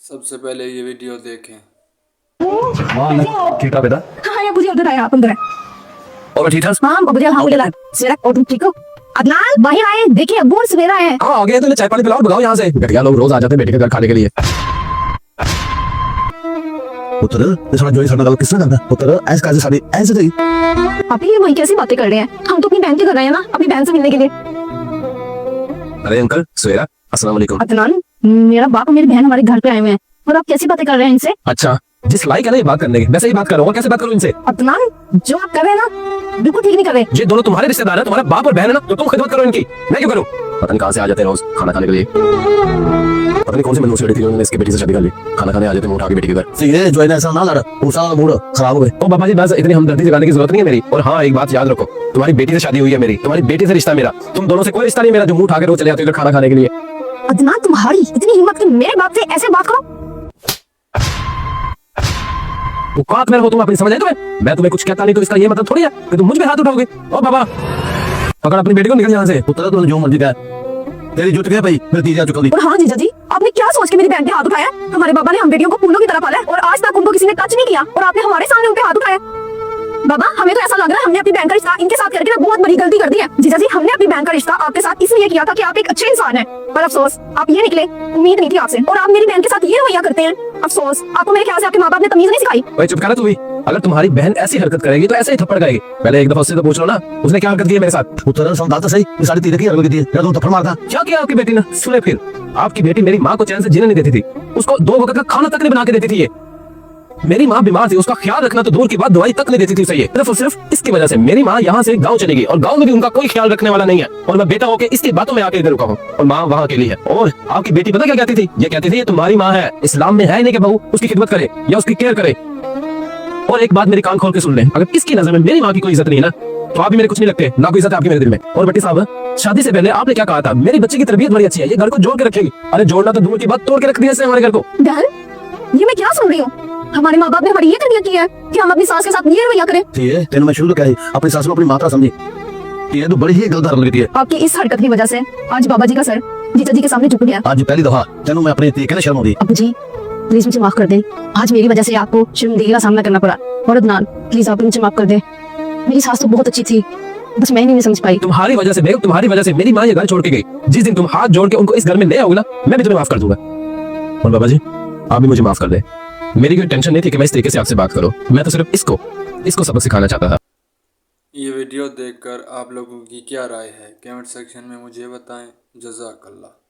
सबसे पहले ये वीडियो देखें। ठीक है बेटा। हाँ यार मुझे उधर आया आप अंदर है। और ठीक ठाक। हाँ मुझे हाँ उधर सवेरा और तुम ठीक हो? अदनान बाहर आए देखिए अब्बू और सवेरा है। हाँ आ गए तो चाय पानी पिलाओ भगाओ यहाँ से। घटिया लोग रोज आ जाते हैं बेटे के घर खाने के लिए। पुत्र ये सारा जोई सारा गल किसने करना पुत्र ऐसे काजे सारी ऐसे नहीं। आप ये वही कैसी बातें कर रहे हैं? हम तो अपनी बहन के घर आए हैं ना, अपनी बहन से मिलने के लिए। अरे अंकल सवेरा अस्सलाम वालेकुम। अदनान मेरा बाप और मेरी बहन हमारे घर पे आए हुए हैं और आप कैसी बातें कर रहे हैं इनसे? अच्छा जिस लायक है ना ये बात करने की वैसे ही बात करो। और कैसे बात करूं इनसे? अदनान जो आप कर रहे हैं ना बिल्कुल ठीक नहीं कर रहे। ये दोनों तुम्हारे रिश्तेदार हैं, तुम्हारा बाप और बहन है ना, तो तुम खिदमत करो इनकी। मैं क्यों करूं? पता नहीं कहां से आ जाते हैं रोज खाना खाने के लिए। पता नहीं कौन सी मनहूस लड़की थी उन्होंने इसकी बेटी से शादी कर ली। खाना खाने आ जाते हैं उठा के बेटी के घर। ये जो है ऐसा ना लड़ पूरा मूड खराब हो गए। ओ बाबा जी बस इतनी हमदर्दी जगाने की जरूरत नहीं है मेरी। और हाँ एक बात याद रखो, तुम्हारी बेटी से शादी हुई है मेरी, तुम्हारी बेटी से रिश्ता मेरा। तुम दोनों से कोई रिश्ता नहीं मेरा जो मुंह उठा के रोज चले जाते हो खाना खाने के लिए। अदनान तुम्हारी इतनी हिम्मत कि मेरे बाप से ऐसे बात करो? औकात में हो तुम अपनी, समझ आए तुम्हें? मैं तुम्हें कुछ कहता नहीं तो इसका ये मतलब थोड़ी है कि तुम मुझ पे हाथ उठाओगे। ओ बाबा पकड़ अपनी बेटी को, निकल यहाँ से। पुत्र तूने जो मर्जी कर तेरी जुट गया भाई मेरी तीजा चुका दी। और हाँ जीजा जी आपने क्या सोच के मेरी बहन पे हाथ उठाया? हमारे बाबा ने हम बेटियों को फूलों की तरह पाला है और आज तक उनको किसी ने टच नहीं किया और आपने हमारे सामने उन पे हाथ उठाया। बाबा हमें तो ऐसा लग रहा है हमने अपनी बहन का रिश्ता इनके साथ करके ना बहुत बड़ी गलती कर दी है। जीजा जी हमने अपनी बहन का रिश्ता आपके साथ इसलिए किया था कि आप एक अच्छे इंसान हैं, पर अफसोस आप ये निकले। उम्मीद नहीं थी आपसे और आप मेरी बहन के साथ ये रवैया करते हैं। अफसोस आपको मेरे ख्याल से आपके माँ बाप ने तमीज नहीं सिखाई। भाई चुप कर तू भी। अगर तुम्हारी बहन ऐसी हरकत करेगी तो ऐसे ही थप्पड़ खाएगी। पहले एक दफा उससे तो पूछ लो ना उसने क्या हरकत की है मेरे साथ। पुत्र समझाता सही ये सारी तीरे की हरकत की है तेरा तो थप्पड़ मारता। क्या किया आपकी बेटी ने? सुने फिर आपकी बेटी मेरी माँ को चैन से जीने नहीं देती थी, उसको 2 वक्त का खाना तक नहीं बना के देती थी। ये मेरी माँ बीमार थी, उसका ख्याल रखना तो दूर की बात दवाई तक नहीं देती थी। सही है सिर्फ इसकी वजह से मेरी माँ यहाँ से गांव चली गई और गांव में भी उनका कोई ख्याल रखने वाला नहीं है। और मैं बेटा होकर इसकी बातों में आके इधर रुका हूँ और माँ वहाँ अकेली है। और आपकी बेटी पता क्या कहती थी? ये कहती थी ये तुम्हारी माँ है, इस्लाम में है नहीं कि बहू उसकी खिदमत करे या उसकी केयर करे। और एक बात मेरी कान खोल के सुन लें, अगर किसकी नजर में मेरी माँ की कोई इज्जत नहीं है ना तो आप भी मेरे कुछ नहीं लगते, ना कोई इज्जत आपकी मेरे दिल में। और बट्टी साहब शादी से पहले आपने क्या कहा था? मेरी बच्ची की तरबियत बड़ी अच्छी है, ये घर को जोड़ के रखेगी। अरे जोड़ना तो दूर की बात, तोड़ के रख दिया इसने हमारे घर को। बहन ये मैं क्या सुन रही हूँ? हमारे माँ बाप ने हमारी ये तरबियत की है कि हम अपनी सास के साथ ये रवैया करें। ये तेरे मैं शुरू तो कही अपनी सास को अपनी माता समझी, ये तो बड़ी ही गलत हरकत की है। आपकी इस हरकत की वजह से आज बाबा जी का सर जीजा जी के सामने झुक गया। आज पहली दफा तेनों मैं अपने तरीके से शर्म होगी। अब्बू जी प्लीज मुझे माफ कर दे, आज मेरी वजह से आपको शर्मिंदगी का सामना करना पड़ा। और अदनान प्लीज आप मुझे माफ कर दे, मेरी सास तो बहुत अच्छी थी, बस मैं नहीं समझ पाई। तुम्हारी वजह से बेगम, तुम्हारी वजह से मेरी माँ ये घर छोड़ के गई। जिस दिन तुम हाथ जोड़ के उनको इस घर में ले आओगे ना मैं भी तुम्हें माफ कर दूंगा। और बाबा जी आप भी मुझे माफ कर दे, मेरी कोई टेंशन नहीं थी कि मैं इस तरीके से आपसे बात करूं, मैं तो सिर्फ इसको सबक सिखाना चाहता था। ये वीडियो देखकर आप लोगों की क्या राय है कमेंट सेक्शन में मुझे बताएं। जज़ाकल्लाह।